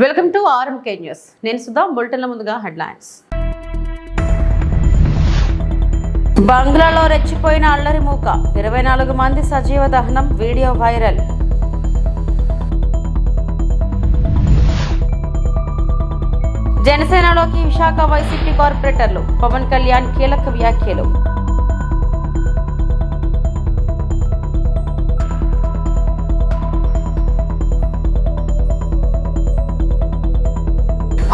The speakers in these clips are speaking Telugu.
Welcome to RMK news. నేను సుధా. బులెటిన్ల ముందుగా హెడ్లైన్స్. బంగ్లాలో రెచ్చిపోయిన అల్లరి మూక, 24 మంది సజీవ దహనం, వీడియో వైరల్. జనసేనలోకి విశాఖ వైసీపీ కార్పొరేటర్లు, పవన్ కళ్యాణ్ కీలక వ్యాఖ్యలు.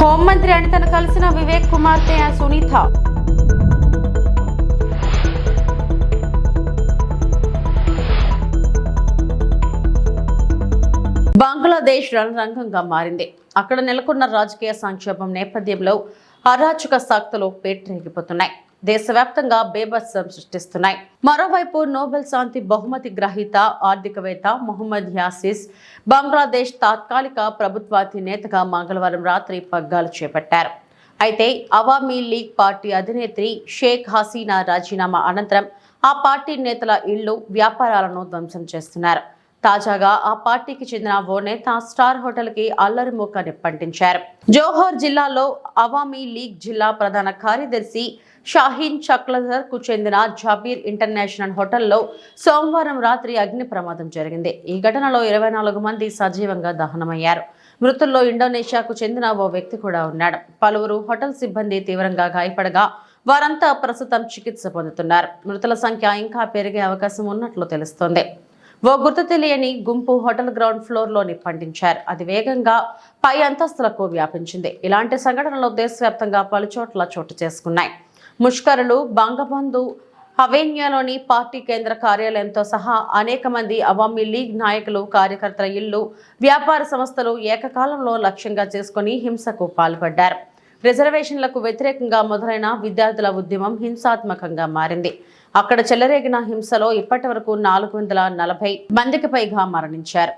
హోంమంత్రి అనితను కలిసిన వివేక్ కుమార్తె సునీత. బంగ్లాదేశ్ రణరంగంగా మారింది. అక్కడ నెలకొన్న రాజకీయ సంక్షోభం నేపథ్యంలో అరాచక శక్తులు పేటరేగిపోతున్నాయి. దేశవ్యాప్తంగా బేభత్సం సృష్టిస్తున్నాయి. మరోవైపు నోబెల్ శాంతి బహుమతి గ్రహీత ఆర్థికవేత్త మొహమ్మద్ యాసిస్ బంగ్లాదేశ్ తాత్కాలిక ప్రభుత్వాధినేతగా మంగళవారం రాత్రి పగ్గాలు చేపట్టారు. అయితే అవామీ లీగ్ పార్టీ అధినేత్రి షేక్ హసీనా రాజీనామా అనంతరం ఆ పార్టీ నేతల ఇళ్లు, వ్యాపారాలను ధ్వంసం చేస్తున్నారు. తాజాగా ఆ పార్టీకి చెందిన ఓ నేత స్టార్ హోటల్ కి అల్లరి మూక నిప్పంటించారు. జోహర్ జిల్లాలో అవామీ లీగ్ జిల్లా ప్రధాన కార్యదర్శి షాహీన్ చక్లదర్ కు చెందిన జబీర్ ఇంటర్నేషనల్ హోటల్లో సోమవారం రాత్రి అగ్ని ప్రమాదం జరిగింది. ఈ ఘటనలో 24 మంది సజీవంగా దహనమయ్యారు. మృతుల్లో ఇండోనేషియాకు చెందిన ఓ వ్యక్తి కూడా ఉన్నాడు. పలువురు హోటల్ సిబ్బంది తీవ్రంగా గాయపడగా వారంతా ప్రస్తుతం చికిత్స పొందుతున్నారు. మృతుల సంఖ్య ఇంకా పెరిగే అవకాశం ఉన్నట్లు తెలుస్తోంది. ఓ గుర్తు తెలియని గుంపు హోటల్ గ్రౌండ్ ఫ్లోర్ లో నిప్పంటించారు. అది వేగంగా పై అంతస్తులకు వ్యాపించింది. ఇలాంటి సంఘటనలు దేశవ్యాప్తంగా పలుచోట్ల చోటు చేసుకున్నాయి. ముష్కరులు బంగబంధు అవెన్యూలోని పార్టీ కేంద్ర కార్యాలయంతో సహా అనేక మంది అవామీ లీగ్ నాయకులు, కార్యకర్తల ఇళ్లు, వ్యాపార సంస్థలు ఏకకాలంలో లక్ష్యంగా చేసుకుని హింసకు పాల్పడ్డారు. రిజర్వేషన్లకు వ్యతిరేకంగా మొదలైన విద్యార్థుల ఉద్యమం హింసాత్మకంగా మారింది. అక్కడ చెలరేగిన హింసలో ఇప్పటి వరకు 440 మందికి పైగా మరణించారు.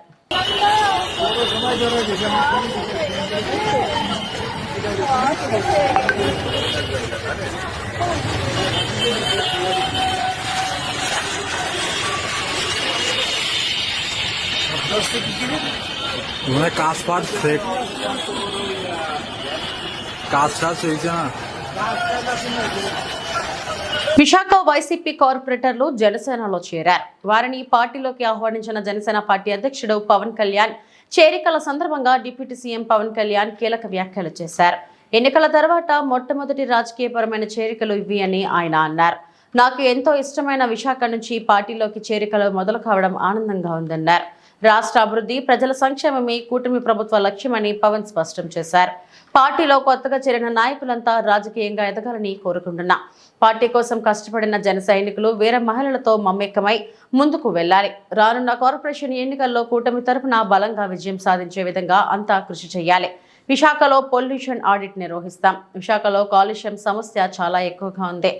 విశాఖ వైసీపీ కార్పొరేటర్లు జనసేనలో చేరారు. వారిని పార్టీలోకి ఆహ్వానించిన జనసేన పార్టీ అధ్యక్షుడు పవన్ కళ్యాణ్ చేరికల సందర్భంగా డిప్యూటీ సీఎం పవన్ కళ్యాణ్ కీలక వ్యాఖ్యలు చేశారు. ఎన్నికల తర్వాత మొట్టమొదటి రాజకీయపరమైన చేరికలు ఇవి అని ఆయన అన్నారు. నాకు ఎంతో ఇష్టమైన విశాఖ నుంచి పార్టీలోకి చేరికలు మొదలు కావడం ఆనందంగా ఉందన్నారు. రాష్ట్ర అభివృద్ధి, ప్రజల సంక్షేమమే కూటమి ప్రభుత్వ లక్ష్యమని పవన్ స్పష్టం చేశారు. పార్టీలో కొత్తగా చేరిన నాయకులంతా రాజకీయంగా ఎదగాలని కోరుకుంటున్నా. పార్టీ కోసం కష్టపడిన జన సైనికులు వీర మహిళలతో మమ్మేకమై ముందుకు వెళ్లాలి. రానున్న కార్పొరేషన్ ఎన్నికల్లో కూటమి తరపున బలంగా విజయం సాధించే విధంగా అంతా కృషి చేయాలి. విశాఖలో పొల్యూషన్ ఆడిట్ నిర్వహిస్తాం. విశాఖలో కాలుష్యం సమస్య చాలా ఎక్కువగా ఉంది.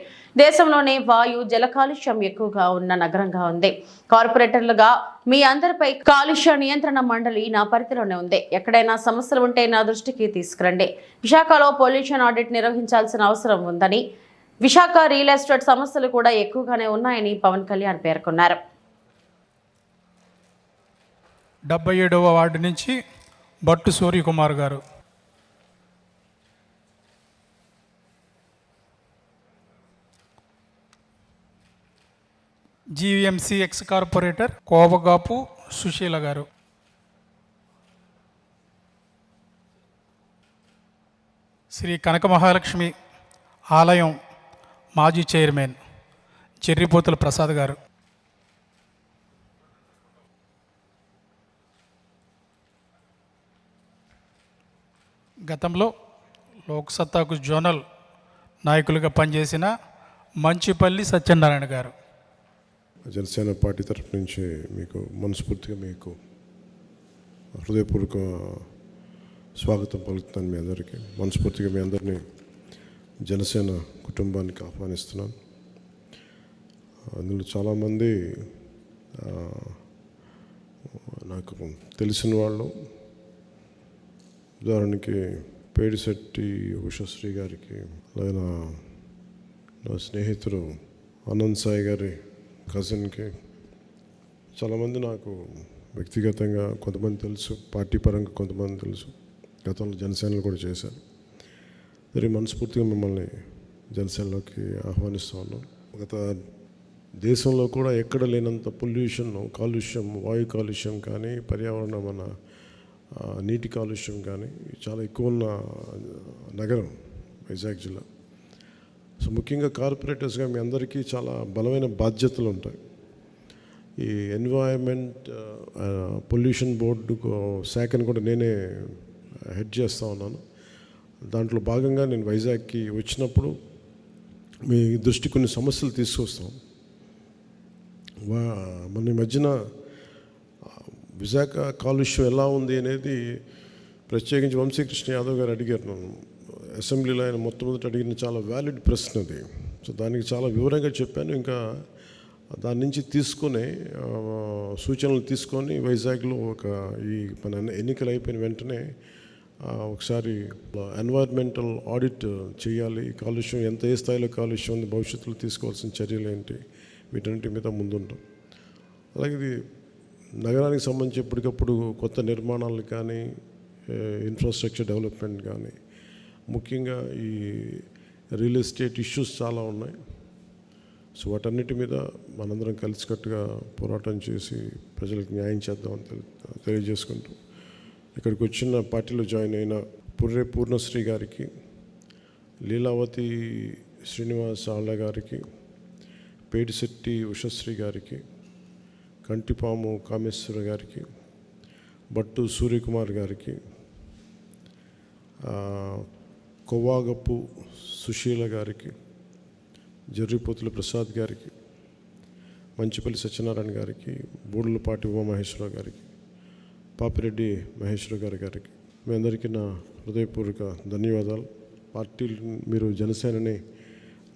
దేశంలోనే వాయు, జల కాలుష్యం ఎక్కువగా ఉన్న నగరంగా ఉంది. కార్పొరేటర్లుగా మీ అందరిపై కాలుష్య నియంత్రణ మండలి నా పరిధిలోనే ఉంది. ఎక్కడైనా సమస్యలు ఉంటే నా దృష్టికి తీసుకురండి. విశాఖలో పొల్యూషన్ ఆడిట్ నిర్వహించాల్సిన అవసరం ఉందని, విశాఖ రియల్ ఎస్టేట్ సమస్యలు కూడా ఎక్కువగానే ఉన్నాయని పవన్ కళ్యాణ్ పేర్కొన్నారు. 77వ వార్డు నుంచి బట్టు సూర్యకుమార్ గారు. GVMC ex corporator Kovagapu Susheela గారు. శ్రీ కనక మహాలక్ష్మి ఆలయం మాజీ చైర్మన్ చెర్రిపోతుల ప్రసాద్ గారు. గతంలో లోక్సత్తాకు జోనల్ నాయకులుగా పనిచేసిన మంచిపల్లి సత్యనారాయణ గారు. జనసేన పార్టీ తరఫు నుంచి మీకు మనస్ఫూర్తిగా మీకు హృదయపూర్వక స్వాగతం పలుకుతున్నాను. మీ అందరికీ మనస్ఫూర్తిగా మీ అందరినీ జనసేన కుటుంబానికి ఆహ్వానిస్తున్నాను. అందులో చాలామంది నాకు తెలిసిన వాళ్ళు, ఉదాహరణకి పేడిశెట్టి ఉషశ్రీ గారికి, అలాగే నా స్నేహితుడు ఆనంద్ సాయి గారి కజిన్కి, చాలామంది నాకు వ్యక్తిగతంగా కొంతమంది తెలుసు, పార్టీ పరంగా కొంతమంది తెలుసు. గతంలో జనసేనలో కూడా చేశాను. మరి మనస్ఫూర్తిగా మిమ్మల్ని జనసేనలోకి ఆహ్వానిస్తూ ఉన్నాం. గత దేశంలో కూడా ఎక్కడ లేనంత పొల్యూషన్, కాలుష్యం, వాయు కాలుష్యం కానీ, పర్యావరణ మన నీటి కాలుష్యం కానీ చాలా ఎక్కువ ఉన్న నగరం వైజాగ్ జిల్లా. సో ముఖ్యంగా కార్పొరేటర్స్గా మీ అందరికీ చాలా బలమైన బాధ్యతలు ఉంటాయి. ఈ ఎన్వైరన్మెంట్ పొల్యూషన్ బోర్డు శాఖను కూడా నేనే హెడ్ చేస్తూ ఉన్నాను. దాంట్లో భాగంగా నేను వైజాగ్కి వచ్చినప్పుడు మీ దృష్టి కొన్ని సమస్యలు తీసుకొస్తాం. మన ఈ మధ్యన విశాఖ కాలుష్యం ఎలా ఉంది అనేది ప్రత్యేకించి వంశీకృష్ణ యాదవ్ గారు అడిగారు. నన్ను అసెంబ్లీలో ఆయన మొట్టమొదటి అడిగిన చాలా వ్యాలిడ్ ప్రశ్న అది. సో దానికి చాలా వివరంగా చెప్పాను. ఇంకా దాని నుంచి తీసుకునే సూచనలు తీసుకొని వైజాగ్లో ఈ మన ఎన్నికలు అయిపోయిన వెంటనే ఒకసారి ఎన్వైర్న్మెంటల్ ఆడిట్ చేయాలి. కాలుష్యం ఏ స్థాయిలో కాలుష్యం ఉంది, భవిష్యత్తులో తీసుకోవాల్సిన చర్యలు ఏంటి, వీటన్నిటి మీద ముందుంటాం. అలాగే ఇది నగరానికి సంబంధించి ఎప్పటికప్పుడు కొత్త నిర్మాణాలు కానీ, ఇన్ఫ్రాస్ట్రక్చర్ డెవలప్మెంట్ కానీ, ముఖ్యంగా ఈ రియల్ ఎస్టేట్ ఇష్యూస్ చాలా ఉన్నాయి. సో వాటన్నిటి మీద మనందరం కలిసికట్టుగా పోరాటం చేసి ప్రజలకు న్యాయం చేద్దామని తెలియజేసుకుంటూ, ఇక్కడికి వచ్చిన పార్టీలో జాయిన్ అయిన పుర్రె పూర్ణశ్రీ గారికి, లీలావతి శ్రీనివాస్ ఆళ్ళ గారికి, పేడిశెట్టి ఉషశ్రీ గారికి, కంటిపాము కామేశ్వర గారికి, బట్టు సూర్యకుమార్ గారికి, కొవ్వాగప్పు సుశీల గారికి, జర్రిపోతుల ప్రసాద్ గారికి, మంచిపల్లి సత్యనారాయణ గారికి, బూడులపాటి ఉమామహేశ్వరరావు గారికి, పాపిరెడ్డి మహేశ్వర గారికి మీ అందరికీ నా హృదయపూర్వక ధన్యవాదాలు. పార్టీలు మీరు జనసేనని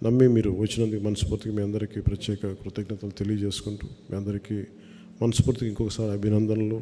నమ్మి మీరు వచ్చినందుకు మనస్ఫూర్తిగా మీ అందరికీ ప్రత్యేక కృతజ్ఞతలు తెలియజేసుకుంటూ, మీ అందరికీ మనస్ఫూర్తిగా ఇంకొకసారి అభినందనలు,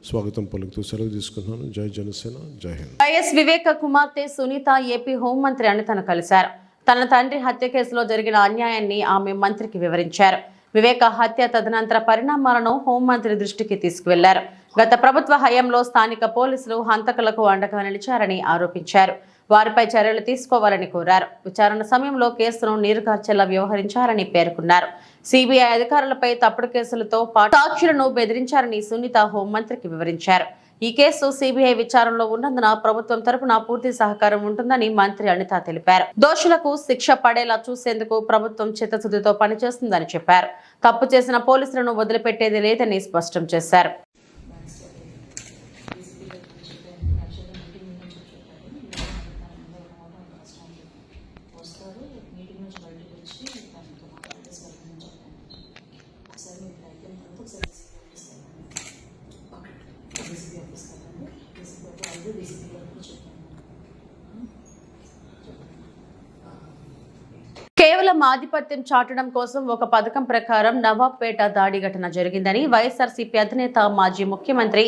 స్వాగతం పలుకుతూ సెలవు తీసుకుంటున్నాను. జై జనసేన, జై హింద్. వైఎస్ వివేక కుమార్తె సునీత ఏపీ హోంమంత్రి అనితను కలిశారు. తన తండ్రి హత్య కేసులో జరిగిన అన్యాయాన్ని ఆమె మంత్రికి వివరించారు. వివేక హత్య తదనంతర పరిణామాలను హోంమంత్రి దృష్టికి తీసుకువెళ్లారు. గత ప్రభుత్వ హయాంలో స్థానిక పోలీసులు హంతకులకు అండగా నిలిచారని ఆరోపించారు. వారిపై చర్యలు తీసుకోవాలని కోరారు. విచారణ సమయంలో కేసును నీరుగార్చేలా వ్యవహరించారని పేర్కొన్నారు. సిబిఐ అధికారులపై తప్పుడు కేసులతో పాటు సాక్షులను బెదిరించారని సునీత హోంమంత్రికి వివరించారు. ఈ కేసు సిబిఐ విచారణలో ఉన్నందున ప్రభుత్వం తరపున పూర్తి సహకారం ఉంటుందని మంత్రి అనిత తెలిపారు. దోషులకు శిక్ష పడేలా చూసేందుకు ప్రభుత్వం చిత్తశుద్ధితో పనిచేస్తుందని చెప్పారు. తప్పు చేసిన పోలీసులను వదిలిపెట్టేది లేదని స్పష్టం చేశారు. కేవలం ఆధిపత్యం చాటడం కోసం ఒక పథకం ప్రకారం నవాబ్పేట దాడి ఘటన జరిగిందని వైఎస్ఆర్సీపీ అధినేత మాజీ ముఖ్యమంత్రి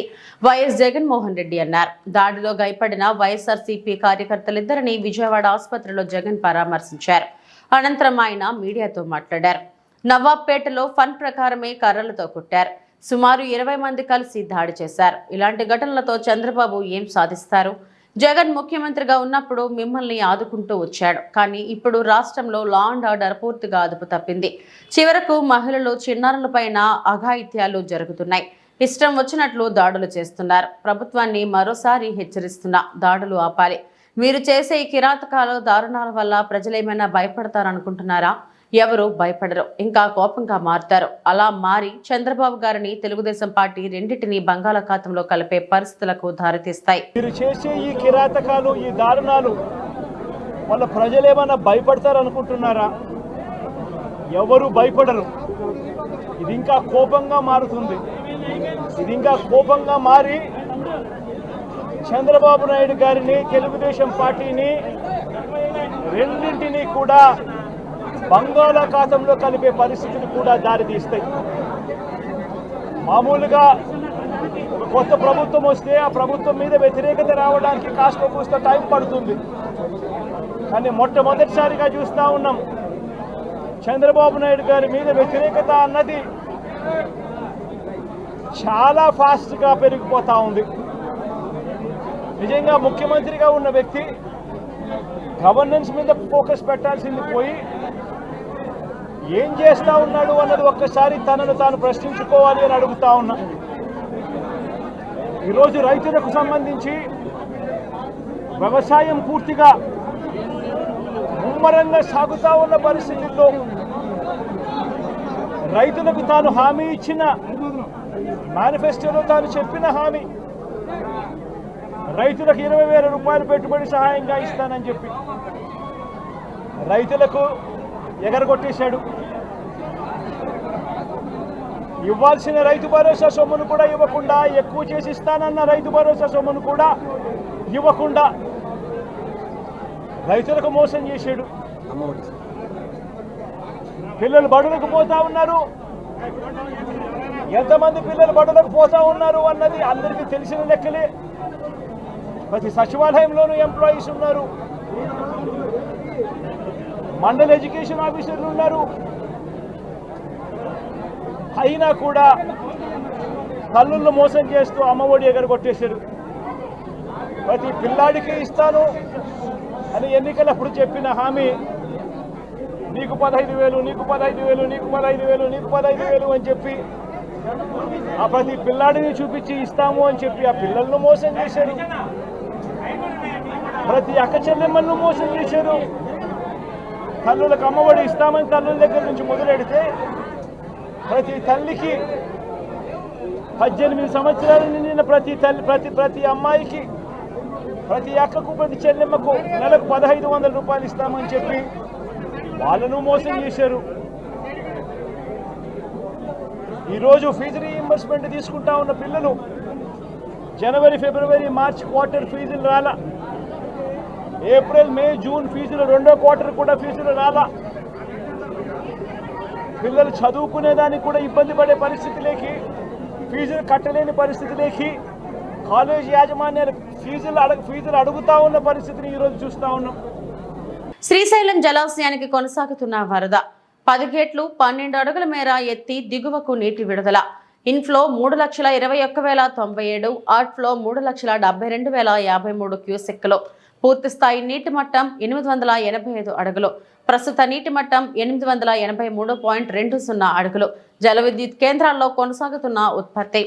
వైఎస్ జగన్మోహన్ రెడ్డి అన్నారు. దాడిలో గాయపడిన వైఎస్ఆర్సీపీ కార్యకర్తలిద్దరిని విజయవాడ ఆసుపత్రిలో జగన్ పరామర్శించారు. అనంతరం ఆయన మీడియాతో మాట్లాడారు. నవాబ్పేటలో ఫన్ ప్రకారమే కర్రలతో కొట్టారు. సుమారు 20 మంది కలిసి దాడి చేశారు. ఇలాంటి ఘటనలతో చంద్రబాబు ఏం సాధిస్తారు? జగన్ ముఖ్యమంత్రిగా ఉన్నప్పుడు మిమ్మల్ని ఆదుకుంటూ వచ్చాడు. కానీ ఇప్పుడు రాష్ట్రంలో లా అండ్ ఆర్డర్ పూర్తిగా అదుపు తప్పింది. చివరకు మహిళలు, చిన్నారులపైన అఘాయిత్యాలు జరుగుతున్నాయి. ఇష్టం వచ్చినట్లు దాడులు చేస్తున్నారు. ప్రభుత్వాన్ని మరోసారి హెచ్చరిస్తున్నా, దాడులు ఆపాలి. మీరు చేసే ఈ కిరాతకాలు, దారుణాల వల్ల ప్రజలేమైనా భయపడతారనుకుంటున్నారా? ఎవరు భయపడరు, ఇంకా కోపంగా మారుతారు. అలా మారి చంద్రబాబు గారిని, తెలుగుదేశం పార్టీ రెండింటినీ బంగాళాఖాతంలో కలిపే పరిస్థితులకు దారితీస్తాయి. మీరు చేసే ఈ కిరాతకాలు, ఈ దారుణాలు వాళ్ళ ప్రజలేమైనా భయపడతారనుకుంటున్నారా? ఎవరు భయపడరు. ఇది ఇంకా కోపంగా మారుతుంది. ఇది ఇంకా కోపంగా మారి చంద్రబాబు నాయుడు గారిని, తెలుగుదేశం పార్టీని రెండింటినీ కూడా బంగాళాఖాతంలో కలిపే పరిస్థితులు కూడా దారితీస్తాయి. మామూలుగా కొత్త ప్రభుత్వం వస్తే ఆ ప్రభుత్వం మీద వ్యతిరేకత రావడానికి కాస్త కూస్త టైం పడుతుంది. కానీ మొట్టమొదటిసారిగా చూస్తూ ఉన్నాం, చంద్రబాబు నాయుడు గారి మీద వ్యతిరేకత అన్నది చాలా ఫాస్ట్గా పెరిగిపోతూ ఉంది. నిజంగా ముఖ్యమంత్రిగా ఉన్న వ్యక్తి గవర్నెన్స్ మీద ఫోకస్ పెట్టాల్సింది పోయి ఏం చేస్తా ఉన్నాడు అన్నది ఒక్కసారి తనను తాను ప్రశ్నించుకోవాలి అని అడుగుతా ఉన్నా. ఈరోజు రైతులకు సంబంధించి వ్యవసాయం పూర్తిగా ముమ్మరంగా సాగుతా ఉన్న పరిస్థితుల్లో రైతులకు తాను హామీ ఇచ్చిన మేనిఫెస్టోలో తాను చెప్పిన హామీ రైతులకు 20,000 రూపాయలు పెట్టుబడి సహాయంగా ఇస్తానని చెప్పి రైతులకు ఎగరగొట్టేశాడు. ఇవ్వాల్సిన రైతు భరోసా సొమ్మును కూడా ఇవ్వకుండా, ఎక్కువ చేసి ఇస్తానన్న రైతు భరోసా సొమ్మును కూడా ఇవ్వకుండా రైతులకు మోసం చేశాడు. పిల్లలు బడులకు పోతా ఉన్నారు. ఎంతమంది పిల్లలు బడులకు పోతా ఉన్నారు అన్నది అందరికీ తెలిసిన లెక్కలే. ప్రతి సచివాలయంలోనూ ఎంప్లాయీస్ ఉన్నారు, మండల ఎడ్యుకేషన్ ఆఫీసర్లు ఉన్నారు. అయినా కూడా తల్లులను మోసం చేస్తూ అమ్మఒడి ఎగరగొట్టేశారు. ప్రతి పిల్లాడికి ఇస్తాను అని ఎన్నికలప్పుడు చెప్పిన హామీ నీకు 15,000, నీకు 15,000, నీకు 15,000, నీకు 15,000 అని చెప్పి ఆ ప్రతి పిల్లాడిని చూపించి ఇస్తాము అని చెప్పి ఆ పిల్లలను మోసం చేశారు. ప్రతి అక్క చెల్లెమ్మలను మోసం చేశారు. తల్లులకు అమ్మఒడి ఇస్తామని తల్లుల దగ్గర నుంచి మొదలెడితే ప్రతి తల్లికి 18 సంవత్సరాలు నిండిన ప్రతి అమ్మాయికి, ప్రతి అక్కకు, ప్రతి చెల్లెమ్మకు నెలకు 1,500 రూపాయలు ఇస్తామని చెప్పి వాళ్ళను మోసం చేశారు. ఈరోజు ఫీజు రీయింబర్స్మెంట్ తీసుకుంటా ఉన్న పిల్లలు జనవరి, ఫిబ్రవరి, మార్చి క్వార్టర్ ఫీజులు రాలా. ఏప్రిల్, మే, జూన్ ఫీజులు, 2వ క్వార్టర్ కూడా ఫీజులు రాలా. పిల్లలు చదువుకునేదానికి కూడా ఇబ్బంది పడే పరిస్థితిలోకి, ఫీజులు కట్టలేని పరిస్థితిలోకి కాలేజ్ యాజమాన్యాలు ఫీజులు అడుగుతా ఉన్న పరిస్థితిని ఈరోజు చూస్తూ ఉన్నాం. శ్రీశైలం జలాశయానికి కొనసాగుతున్న వరద 10 గేట్లు 12 అడుగుల మేర ఎత్తి దిగువకు నీటి విడుదల. Inflow 3,21,097, outflow 3,72,053 క్యూసెక్లు. పూర్తిస్థాయి నీటి మట్టం 885 అడుగులు. ప్రస్తుత నీటి మట్టం 883.20 అడుగులు. జల విద్యుత్ కేంద్రాల్లో కొనసాగుతున్న ఉత్పత్తి.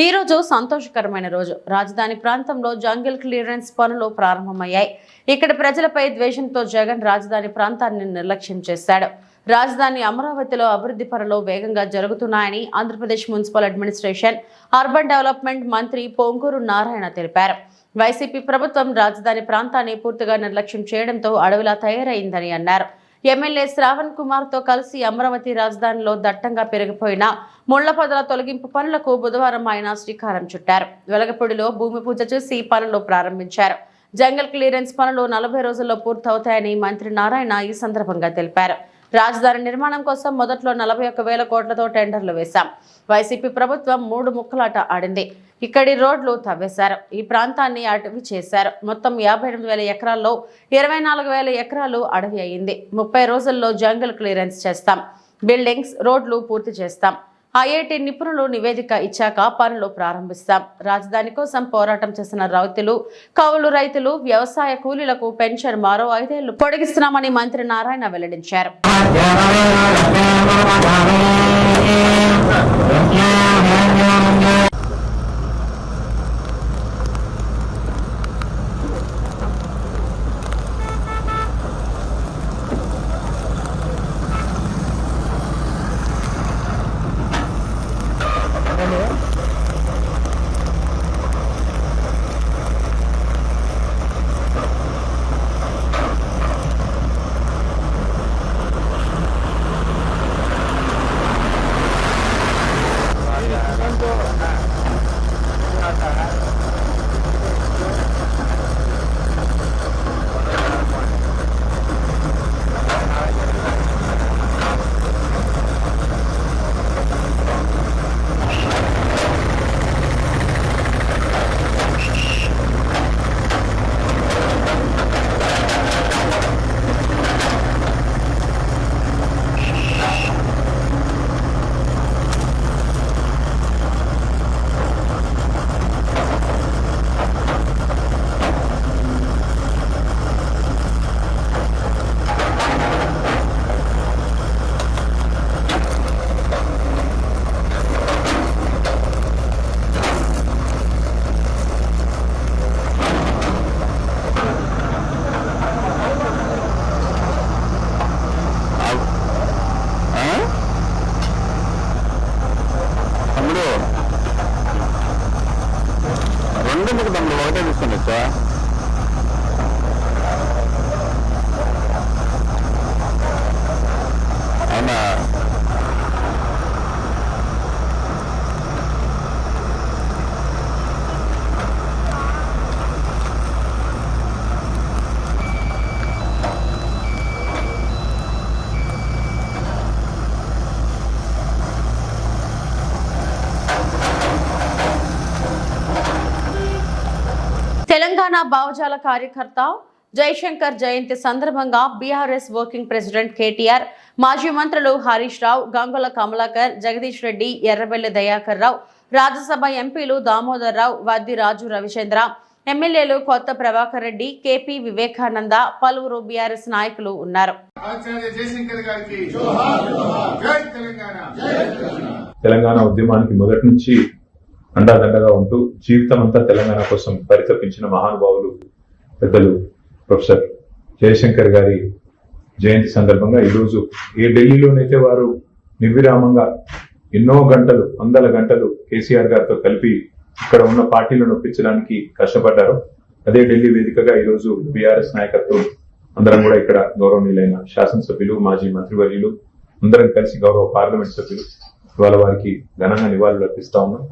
ఈ రోజు సంతోషకరమైన రోజు. రాజధాని ప్రాంతంలో జంగిల్ క్లియరెన్స్ పనులు ప్రారంభమయ్యాయి. ఇక్కడ ప్రజలపై ద్వేషంతో జగన్ రాజధాని ప్రాంతాన్ని నిర్లక్ష్యం చేశాడు. రాజధాని అమరావతిలో అభివృద్ధి పనులు వేగంగా జరుగుతున్నాయని Andhra Pradesh municipal administration, urban development మంత్రి పొంగూరు నారాయణ తెలిపారు. వైసీపీ ప్రభుత్వం రాజధాని ప్రాంతాన్ని పూర్తిగా నిర్లక్ష్యం చేయడంతో అడవిలా తయారైందని అన్నారు. ఎమ్మెల్యే శ్రావణ్ కుమార్ తో కలిసి అమరావతి రాజధానిలో దట్టంగా పెరిగిపోయిన ముళ్ల పొదల తొలగింపు పనులకు బుధవారం ఆయన శ్రీకారం చుట్టారు. వెలగపూడిలో భూమి పూజ చేసి పనులు ప్రారంభించారు. జంగల్ క్లియరెన్స్ పనులు 40 రోజుల్లో పూర్తవుతాయని మంత్రి నారాయణ ఈ సందర్భంగా తెలిపారు. రాజధాని నిర్మాణం కోసం మొదట్లో 41,000 కోట్లతో టెండర్లు వేశాం. వైసీపీ ప్రభుత్వం 3 ముక్కలాట ఆడింది. ఇక్కడి రోడ్లు తవ్వేశారు. ఈ ప్రాంతాన్ని అటవీ చేశారు. మొత్తం 58,000 ఎకరాల్లో 24,000 ఎకరాలు అడవి అయింది. 30 రోజుల్లో జంగల్ క్లియరెన్స్ చేస్తాం. బిల్డింగ్స్, రోడ్లు పూర్తి చేస్తాం. ఐఐటి నిపుణులు నివేదిక ఇచ్చాక పనులు ప్రారంభిస్తాం. రాజధాని కోసం పోరాటం చేసిన రైతులు, కౌలు రైతులు, వ్యవసాయ కూలీలకు పెన్షన్ మరో 5 ఏళ్లు పొడిగిస్తున్నామని మంత్రి నారాయణ వెల్లడించారు. తెలంగాణ భావజాల కార్యకర్త జయశంకర్ జయంతి సందర్భంగా బీఆర్ఎస్ వర్కింగ్ ప్రెసిడెంట్ కేటీఆర్, మాజీ మంత్రులు హరీష్ రావు, గంగుల కమలాకర్, జగదీష్ రెడ్డి, ఎర్రబెల్లి దయాకర్ రావు, రాజ్యసభ ఎంపీలు దామోదర్ రావు, వద్ది రాజు రవిచంద్ర, ఎమ్మెల్యేలు కొత్త ప్రభాకర్ రెడ్డి, కేపీ వివేకానంద, పలువురు బీఆర్ఎస్ నాయకులు ఉన్నారు. తెలంగాణ ఉద్యమానికి మొదటి నుంచి అండాదండగా ఉంటూ జీవితం అంతా తెలంగాణ కోసం పరితపించిన మహానుభావులు పెద్దలు ప్రొఫెసర్ జయశంకర్ గారి జయంతి సందర్భంగా ఈరోజు ఏ ఢిల్లీలోనైతే వారు నిర్విరామంగా ఎన్నో గంటలు, వందల గంటలు కేసీఆర్ గారితో కలిపి ఇక్కడ ఉన్న పార్టీలను ఒప్పించడానికి కష్టపడ్డారు, అదే ఢిల్లీ వేదికగా ఈరోజు బీఆర్ఎస్ నాయకత్వం అందరం కూడా ఇక్కడ గౌరవనీయులైన శాసనసభ్యులు, మాజీ మంత్రివర్యులు అందరం కలిసి గౌరవ పార్లమెంట్ సభ్యులు ఇవాళ వారికి ఘనంగా నివాళులు అర్పిస్తా ఉన్నాం.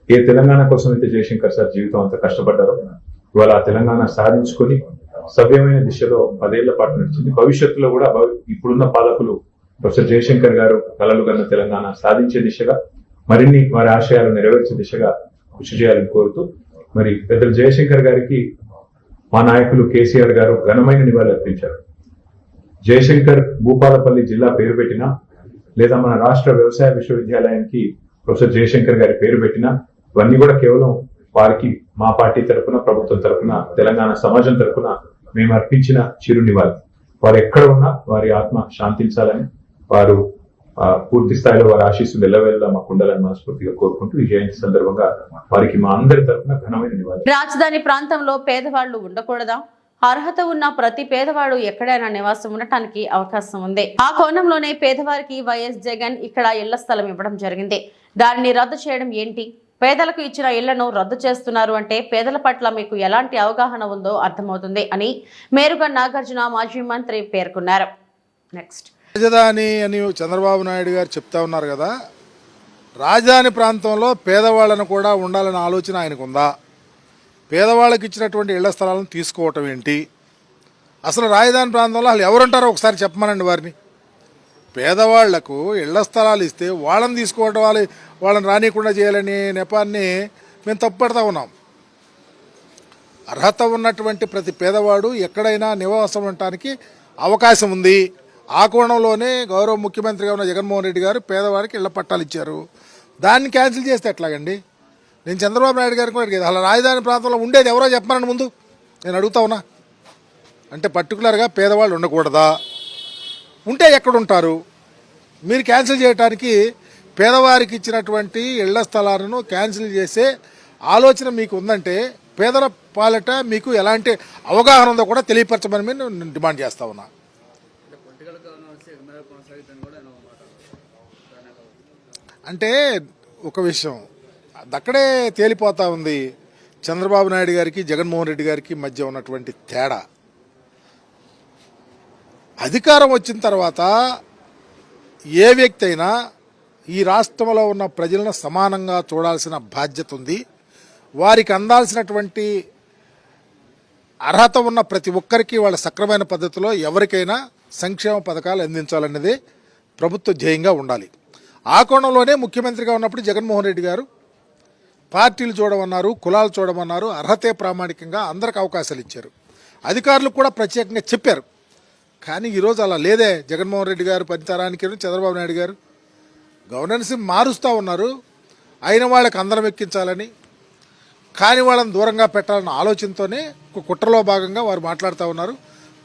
ఏ తెలంగాణ కోసం అయితే జయశంకర్ సార్ జీవితం అంతా కష్టపడ్డారో ఇవాళ ఆ తెలంగాణ సాధించుకొని సవ్యమైన దిశలో 10 ఏళ్ల పాటు నడిచింది. భవిష్యత్తులో కూడా ఇప్పుడున్న పాలకులు ప్రొఫెసర్ జయశంకర్ గారు కలలు కన్న తెలంగాణ సాధించే దిశగా మరిన్ని వారి ఆశయాలు నెరవేర్చే దిశగా కృషి చేయాలని కోరుతూ మరి పెద్దలు జయశంకర్ గారికి మా నాయకులు కేసీఆర్ గారు ఘనమైన నివాళులు అర్పించారు. జయశంకర్ భూపాలపల్లి జిల్లా పేరు పెట్టినా లేదా మన రాష్ట్ర వ్యవసాయ విశ్వవిద్యాలయానికి ప్రొఫెసర్ జయశంకర్ గారి పేరు పెట్టినా ఇవన్నీ కూడా కేవలం వారికి మా పార్టీ తరఫున, ప్రభుత్వం తరఫున, తెలంగాణ సమాజం తరఫున మేము అర్పించిన చిరు నివాళి. వారు ఎక్కడ ఉన్నా వారి ఆత్మ శాంతించాలని, వారు పూర్తి స్థాయిలో వారి ఆశీస్సులు ఎల్లవేళలా మాకు ఉండాలని మనస్ఫూర్తిగా కోరుకుంటూ ఈ జయంతి సందర్భంగా వారికి మా అందరి తరఫున ఘనమైన నివాళి. రాజధాని ప్రాంతంలో పేదవాళ్లు ఉండకూడదా? అర్హత ఉన్న ప్రతి పేదవాడు ఎక్కడైనా నివాసం ఉండటానికి అవకాశం ఉంది. ఆ కోణంలోనే పేదవారికి వైఎస్ జగన్ ఇక్కడ ఇళ్ల స్థలం ఇవ్వడం జరిగింది. దానిని రద్దు చేయడం ఏంటి? పేదలకు ఇచ్చిన ఇళ్లను రద్దు చేస్తున్నారు అంటే పేదల పట్ల మీకు ఎలాంటి అవగాహన ఉందో అర్థమవుతుంది అని మేరుగా నాగార్జున మాజీ మంత్రి పేర్కొన్నారు. నెక్స్ట్ రాజధాని అని చంద్రబాబు నాయుడు గారు చెప్తా ఉన్నారు కదా, రాజధాని ప్రాంతంలో పేదవాళ్ళను కూడా ఉండాలనే ఆలోచన ఆయనకు ఉందా? పేదవాళ్ళకి ఇచ్చినటువంటి ఇళ్ల స్థలాలను తీసుకోవటం ఏంటి? అసలు రాజధాని ప్రాంతంలో అసలు ఎవరుంటారో ఒకసారి చెప్పమనండి వారిని. పేదవాళ్లకు ఇళ్ల స్థలాలు ఇస్తే వాళ్ళని తీసుకోవడం, వాళ్ళని రానియకుండా చేయాలనే నెపాన్ని మేము తప్పుపడతా ఉన్నాం. అర్హత ఉన్నటువంటి ప్రతి పేదవాడు ఎక్కడైనా నివాసం ఉండటానికి అవకాశం ఉంది. ఆ కోణంలోనే గౌరవ ముఖ్యమంత్రిగా ఉన్న జగన్మోహన్ రెడ్డి గారు పేదవాడికి ఇళ్ల పట్టాలు ఇచ్చారు. దాన్ని క్యాన్సిల్ చేస్తే ఎట్లాగండి? నేను చంద్రబాబు నాయుడు గారికి కూడా అడిగేది, అలా రాజధాని ప్రాంతంలో ఉండేది ఎవరో చెప్పమని ముందు నేను అడుగుతా ఉన్నా. అంటే పర్టికులర్గా పేదవాళ్ళు ఉండకూడదా? ఉంటే ఎక్కడుంటారు? మీరు క్యాన్సిల్ చేయడానికి పేదవారికి ఇచ్చినటువంటి ఇళ్ల స్థలాలను క్యాన్సిల్ చేసే ఆలోచన మీకు ఉందంటే పేదల పాలట మీకు ఎలాంటి అవగాహన ఉందో కూడా తెలియపరచమని నేను డిమాండ్ చేస్తా ఉన్నా. అంటే ఒక విషయం అక్కడే తేలిపోతా ఉంది, చంద్రబాబు నాయుడు గారికి జగన్మోహన్ రెడ్డి గారికి మధ్య ఉన్నటువంటి తేడా. అధికారం వచ్చిన తర్వాత ఏ వ్యక్తి అయినా ఈ రాష్ట్రంలో ఉన్న ప్రజలను సమానంగా చూడాల్సిన బాధ్యత ఉంది. వారికి అందాల్సినటువంటి అర్హత ఉన్న ప్రతి ఒక్కరికి వాళ్ళ సక్రమైన పద్ధతిలో ఎవరికైనా సంక్షేమ పథకాలు అందించాలన్నదే ప్రభుత్వ ధ్యేయంగా ఉండాలి. ఆ కోణంలోనే ముఖ్యమంత్రిగా ఉన్నప్పుడు జగన్మోహన్ రెడ్డి గారు పార్టీలు చూడమన్నారు, కులాలు చూడమన్నారు, అర్హతే ప్రామాణికంగా అందరికి అవకాశాలు ఇచ్చారు. అధికారులు కూడా ప్రత్యేకంగా చెప్పారు. కానీ ఈరోజు అలా లేదే. జగన్మోహన్ రెడ్డి గారు పనితరానికి చంద్రబాబు నాయుడు గారు గవర్నెన్స్ మారుస్తూ ఉన్నారు. అయిన వాళ్ళకి అందరం ఎక్కించాలని, కాని వాళ్ళని దూరంగా పెట్టాలన్న ఆలోచనతోనే ఒక కుట్రలో భాగంగా వారు మాట్లాడుతూ ఉన్నారు.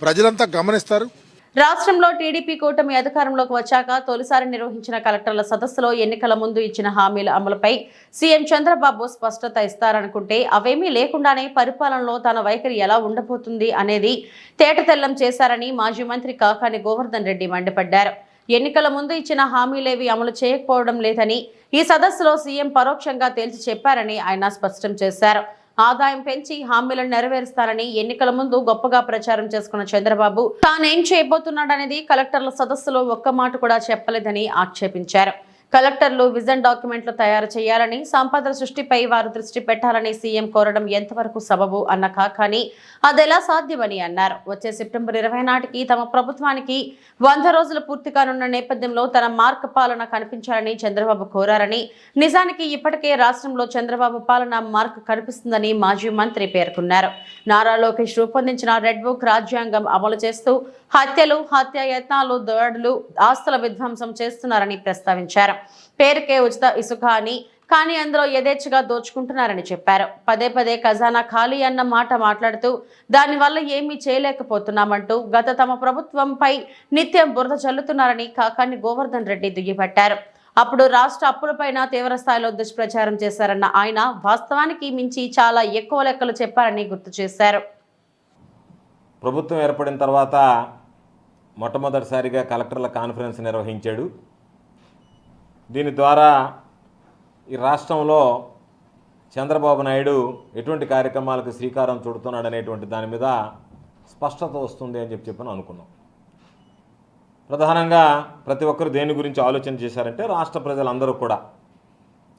ప్రజలంతా గమనిస్తారు. రాష్ట్రంలో టీడీపీ కూటమి అధికారంలోకి వచ్చాక తొలిసారి నిర్వహించిన కలెక్టర్ల సదస్సులో ఎన్నికల ముందు ఇచ్చిన హామీల అమలుపై సీఎం చంద్రబాబు స్పష్టత ఇస్తారనుకుంటే అవేమీ లేకుండానే పరిపాలనలో తన వైఖరి ఎలా ఉండబోతుంది అనేది తేటతెల్లం చేశారని మాజీ మంత్రి కాకాని గోవర్ధన్ రెడ్డి మండిపడ్డారు. ఎన్నికల ముందు ఇచ్చిన హామీలేవి అమలు చేయకపోవడం లేదని ఈ సదస్సులో సీఎం పరోక్షంగా తేల్చి చెప్పారని ఆయన స్పష్టం చేశారు. ఆదాయం పెంచి హామీలను నెరవేరుస్తారని ఎన్నికల ముందు గొప్పగా ప్రచారం చేసుకున్న చంద్రబాబు తానేం చేయబోతున్నాడనేది కలెక్టర్ల సదస్సులో ఒక్క మాట కూడా చెప్పలేదని ఆక్షేపించారు. కలెక్టర్లు విజన్ డాక్యుమెంట్లు తయారు చేయాలని, సంపద సృష్టిపై వారు దృష్టి పెట్టాలని సీఎం కోరడం ఎంతవరకు సబబు అన్న కాకాని అదెలా సాధ్యమని అన్నారు. వచ్చే సెప్టెంబర్ 20 నాటికి తమ ప్రభుత్వానికి 100 రోజులు పూర్తి కానున్న నేపథ్యంలో తన మార్క్ పాలన కనిపించాలని చంద్రబాబు కోరారని, నిజానికి ఇప్పటికే రాష్ట్రంలో చంద్రబాబు పాలన మార్క్ కనిపిస్తుందని మాజీ మంత్రి పేర్కొన్నారు. నారా లోకేష్ రూపొందించిన రెడ్ బుక్ రాజ్యాంగం అమలు చేస్తూ హత్యలు, హత్యాయత్నాలు, దాడులు, ఆస్తుల విధ్వంసం చేస్తున్నారని ప్రస్తావించారు. పేరుకే ఉచిత ఇసుక అని, కానీ అందులో యథేచ్ఛగా దోచుకుంటున్నారని చెప్పారు. పదే పదే ఖజానా ఖాళీ అన్న మాట మాట్లాడుతూ దానివల్ల ఏమీ చేయలేకపోతున్నామంటూ గత తమ ప్రభుత్వంపై నిత్యం బురద చల్లుతున్నారని కాకాని గోవర్ధన్ రెడ్డి దుయ్యబట్టారు. అప్పుడు రాష్ట్ర అప్పులపైన తీవ్ర స్థాయిలో దుష్ప్రచారం చేశారన్న ఆయన వాస్తవానికి మించి చాలా ఎక్కువ లెక్కలు చెప్పారని గుర్తు చేశారు. ప్రభుత్వం ఏర్పడిన తర్వాత మొట్టమొదటిసారిగా కలెక్టర్ల కాన్ఫరెన్స్ నిర్వహించాడు. దీని ద్వారా ఈ రాష్ట్రంలో చంద్రబాబు నాయుడు ఎటువంటి కార్యక్రమాలకు శ్రీకారం చుడుతున్నాడు అనేటువంటి దాని మీద స్పష్టత వస్తుంది అని చెప్పి అనుకున్నాం. ప్రధానంగా ప్రతి ఒక్కరు దేని గురించి ఆలోచన చేశారంటే రాష్ట్ర ప్రజలందరూ కూడా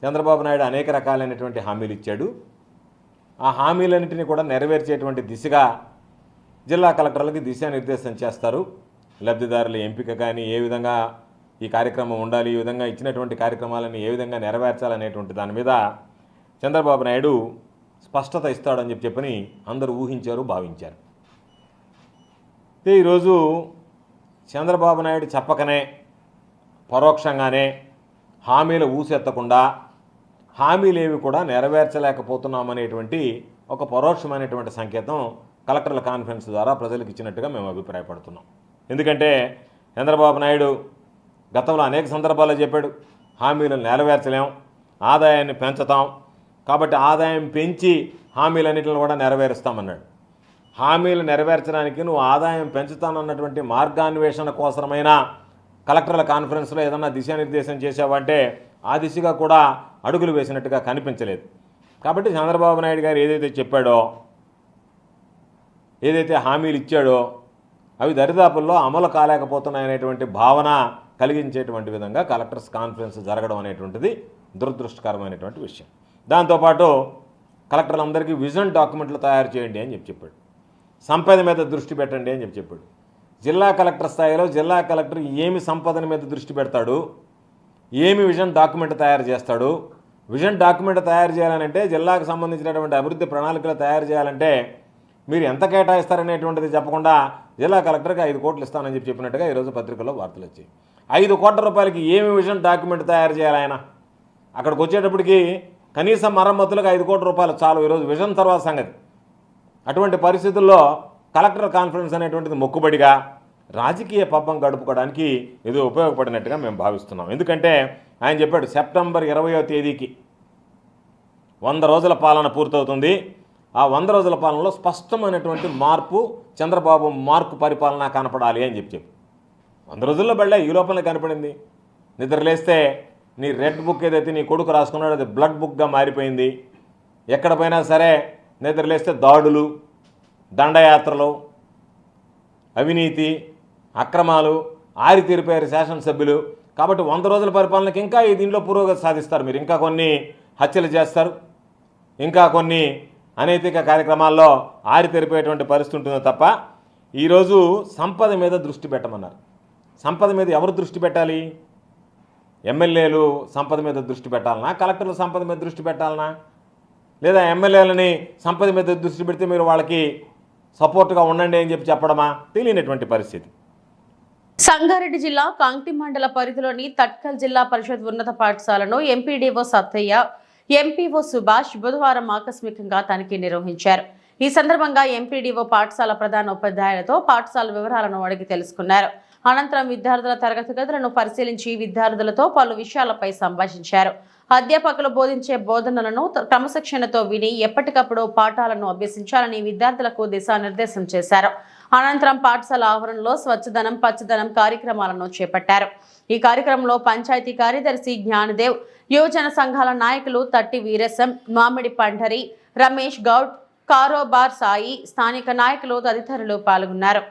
చంద్రబాబు నాయుడు అనేక రకాలైనటువంటి హామీలు ఇచ్చాడు. ఆ హామీలన్నింటినీ కూడా నెరవేర్చేటువంటి దిశగా జిల్లా కలెక్టర్లకి దిశానిర్దేశం చేస్తారు. లబ్ధిదారుల ఎంపిక కానీ, ఏ విధంగా ఈ కార్యక్రమం ఉండాలి, ఈ విధంగా ఇచ్చినటువంటి కార్యక్రమాలను ఏ విధంగా నెరవేర్చాలనేటువంటి దాని మీద చంద్రబాబు నాయుడు స్పష్టత ఇస్తాడని చెప్పని అందరూ ఊహించారు, భావించారు. ఈరోజు చంద్రబాబు నాయుడు చెప్పకనే పరోక్షంగానే హామీలు ఊసెత్తకుండా హామీలేవి కూడా నెరవేర్చలేకపోతున్నామనేటువంటి ఒక పరోక్షమైనటువంటి సంకేతం కలెక్టర్ల కాన్ఫరెన్స్ ద్వారా ప్రజలకు ఇచ్చినట్టుగా మేము అభిప్రాయపడుతున్నాం. ఎందుకంటే చంద్రబాబు నాయుడు గతంలో అనేక సందర్భాల్లో చెప్పాడు, హామీలను నెరవేర్చలేం, ఆదాయాన్ని పెంచుతాం, కాబట్టి ఆదాయం పెంచి హామీలన్నింటిని కూడా నెరవేరుస్తామన్నాడు. హామీలు నెరవేర్చడానికి నువ్వు ఆదాయం పెంచుతానన్నటువంటి మార్గాన్వేషణ కోసమైనా కలెక్టర్ల కాన్ఫరెన్స్లో ఏదన్నా దిశానిర్దేశం చేసావంటే ఆ దిశగా కూడా అడుగులు వేసినట్టుగా కనిపించలేదు. కాబట్టి చంద్రబాబు నాయుడు గారు ఏదైతే చెప్పాడో, ఏదైతే హామీలు ఇచ్చాడో అవి దరిదాపుల్లో అమలు కాలేకపోతున్నాయనేటువంటి భావన కలిగించేటువంటి విధంగా కలెక్టర్స్ కాన్ఫరెన్స్ జరగడం అనేటువంటిది దురదృష్టకరమైనటువంటి విషయం. దాంతోపాటు కలెక్టర్లందరికీ విజన్ డాక్యుమెంట్లు తయారు చేయండి అని చెప్పాడు. సంపద మీద దృష్టి పెట్టండి అని చెప్పాడు. జిల్లా కలెక్టర్ స్థాయిలో జిల్లా కలెక్టర్ ఏమి సంపదన మీద దృష్టి పెడతాడు, ఏమి విజన్ డాక్యుమెంట్ తయారు చేస్తాడు. విజన్ డాక్యుమెంట్ తయారు చేయాలంటే జిల్లాకు సంబంధించినటువంటి అభివృద్ధి ప్రణాళికలు తయారు చేయాలంటే మీరు ఎంత కేటాయిస్తారనేటువంటిది చెప్పకుండా జిల్లా కలెక్టర్కి 5 కోట్లు ఇస్తానని చెప్పినట్టుగా ఈరోజు పత్రికల్లో వార్తలు వచ్చాయి. 5 కోట్ల రూపాయలకి ఏమి విజన్ డాక్యుమెంట్ తయారు చేయాలి ఆయన? అక్కడికి వచ్చేటప్పటికి కనీసం మరమ్మతులకు 5 కోట్ల రూపాయలు చాలు ఈరోజు విజన్ తర్వాత సంగతి. అటువంటి పరిస్థితుల్లో కలెక్టర్ కాన్ఫరెన్స్ అనేటువంటిది మొక్కుబడిగా రాజకీయ పబ్బం గడుపుకోవడానికి ఏదో ఉపయోగపడినట్టుగా మేము భావిస్తున్నాం. ఎందుకంటే ఆయన చెప్పాడు సెప్టెంబర్ 20వ తేదీకి 100 రోజుల పాలన పూర్తవుతుంది. ఆ 100 రోజుల పాలనలో స్పష్టమైనటువంటి మార్పు, చంద్రబాబు మార్కు పరిపాలన కనపడాలి అని చెప్పి 100 రోజుల్లో బళ్ళే ఈ లోపలనే కనపడింది. నిద్రలేస్తే నీ రెడ్ బుక్ ఏదైతే నీ కొడుకు రాసుకున్నాడో అది బ్లడ్ బుక్గా మారిపోయింది. ఎక్కడ పోయినా సరే నిద్రలేస్తే దాడులు, దండయాత్రలు, అవినీతి, అక్రమాలు ఆరితీరిపోయారు శాసనసభ్యులు. కాబట్టి 100 రోజుల పరిపాలనకి ఇంకా దీనిలో పురోగతి సాధిస్తారు. మీరు ఇంకా కొన్ని హత్యలు చేస్తారు, ఇంకా కొన్ని అనైతిక కార్యక్రమాల్లో ఆరితేరిపోయేటువంటి పరిస్థితి ఉంటుందో తప్ప ఈరోజు సంపద మీద దృష్టి పెట్టమన్నారు. సంపద మీద ఎవరు దృష్టి పెట్టాలి? ఎమ్మెల్యేలు సంపద మీద దృష్టి పెట్టాలనా, కలెక్టర్లు సంపద మీద దృష్టి పెట్టాలనా, లేదా ఎమ్మెల్యేలని సంపద మీద దృష్టి పెడితే మీరు వాళ్ళకి సపోర్ట్గా ఉండండి అని చెప్పడమా? తెలియనటువంటి పరిస్థితి. సంగారెడ్డి జిల్లా కాంగ్టి మండల పరిధిలోని తట్కల్ జిల్లా పరిషత్ ఉన్నత పాఠశాలను ఎంపీడీఓ సత్తయ్య, ఎంపీఓ సుభాష్ బుధవారం ఆకస్మికంగా తనిఖీ నిర్వహించారు. ఈ సందర్భంగా ఎంపీడీఓ పాఠశాల ప్రధాన ఉపాధ్యాయులతో పాఠశాల వివరాలను అడిగి తెలుసుకున్నారు. అనంతరం విద్యార్థుల తరగతి గదులను పరిశీలించి విద్యార్థులతో పలు విషయాలపై సంభాషించారు. అధ్యాపకులు బోధించే బోధనలను క్రమశిక్షణతో విని ఎప్పటికప్పుడు పాఠాలను అభ్యసించాలని విద్యార్థులకు దిశానిర్దేశం చేశారు. అనంతరం పాఠశాల ఆవరణలో స్వచ్ఛదనం, పచ్చదనం కార్యక్రమాలను చేపట్టారు. ఈ కార్యక్రమంలో పంచాయతీ కార్యదర్శి జ్ఞానదేవ్, యువజన సంఘాల నాయకులు తట్టి వీరసం, మామిడి పండరి, రమేష్ గౌడ్, కారోబార్ సాయి, స్థానిక నాయకులు తదితరులు పాల్గొన్నారు.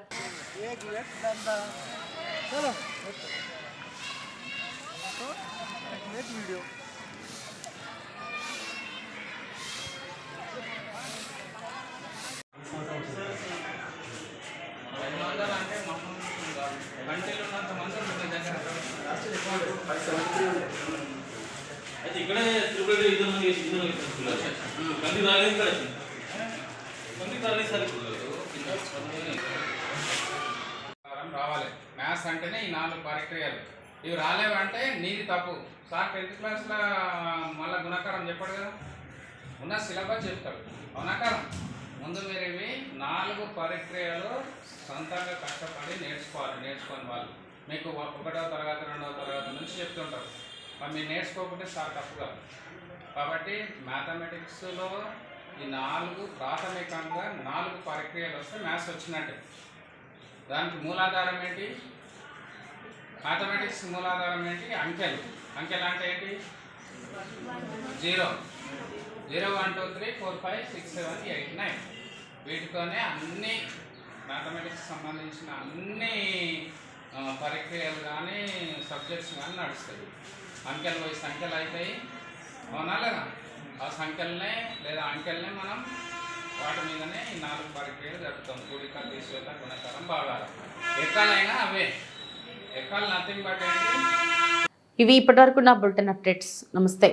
ఇక్కడే రావాలి. మ్యాథ్స్ అంటేనే ఈ 4 పరిక్రియలు ఇవి రాలేవంటే నీది తప్పు. సార్ 10th క్లాస్లో మళ్ళీ గుణకారం చెప్పాడు కదా, ఉన్న సిలబస్ చెప్తాడు. గుణకారం ముందు మీరు ఇవి 4 పరిక్రియలు సొంతంగా కష్టపడి నేర్చుకోని వాళ్ళు మీకు 1వ తరగతి 2వ తరగతి నుంచి చెప్తుంటారు. మరి మీరు నేర్చుకోకపోతే సార్ తప్పు కాదు. కాబట్టి మ్యాథమెటిక్స్లో ఈ 4 ప్రాథమికంగా 4 పరిక్రియలు వస్తే మ్యాథ్స్ వచ్చినట్టే. దానికి మూలాధారం ఏంటి? మ్యాథమెటిక్స్ మూలాధారం ఏంటి? అంకెలు. అంకెలు అంటే ఏంటి? 0, 0, 1, 2, 3, 4, 5, 6, 7, 8, 9. వీటితోనే అన్ని మ్యాథమెటిక్స్ సంబంధించిన అన్ని పరిక్రియలు కానీ సబ్జెక్ట్స్ కానీ నడుస్తాయి. అంకెలు పోయి సంఖ్యలు అవుతాయి, అవునా లేదా? ఆ సంఖ్యలనే లేదా అంకెలనే మనం వాటి మీదనే ఈ 4 పరిక్రియలు జరుపుతాం. కూడిక, తీసివేత, గుణకారం, భాగాలు. ఎక్కాలైనా అవే. ఎక్కాలి నథింగ్ బట్ ఏంటి? ఇవి ఇప్పటివరకు నా బులెటిన్ అప్డేట్స్. నమస్తే.